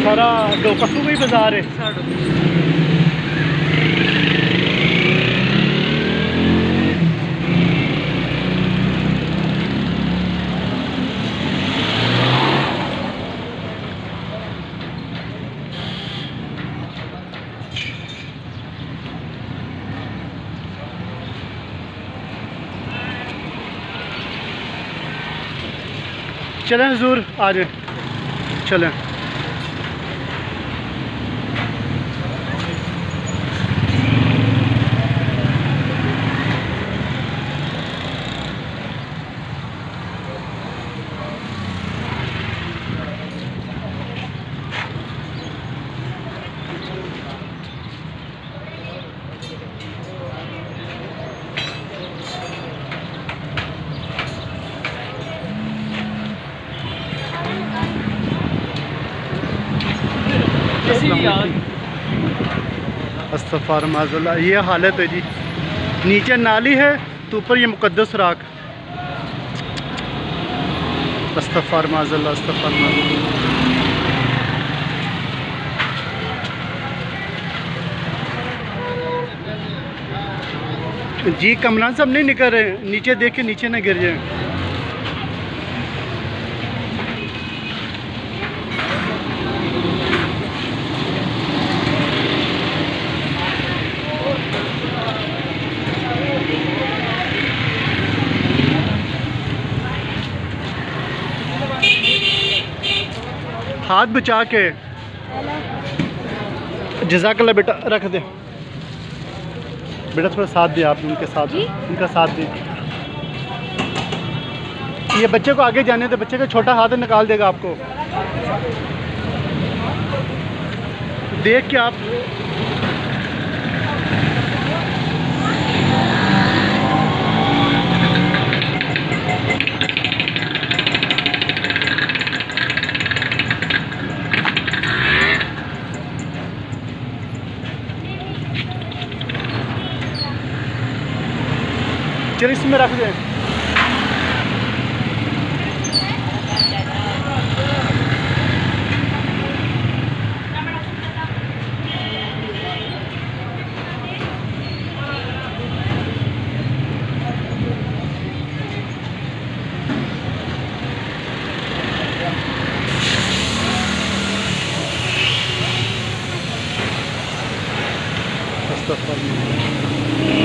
सारा डोकसू का ही बाजार है। चलें हुजूर, आ जाए, चलें। अस्तग़फ़ुर माज़अल्लाह, ये हालत है जी। नीचे नाली है तो ऊपर ये मुक़द्दस राख। अस्तग़फ़ुर माज़अल्लाह, अस्तग़फ़ुर माज़अल्लाह। जी कमरान साहब नहीं निकल रहे, नीचे देख के नीचे ना गिर जाए। हाथ बचा के, जज़ाकल्लाह बेटा, रख दे बेटा, थोड़ा साथ दे आप उनके साथ, उनका साथ दे। ये बच्चे को आगे जाने दे, बच्चे का छोटा हाथ निकाल देगा आपको, देख के आप। चल इसमें रख दे। अस्तग़फ़ुरुल्लाह।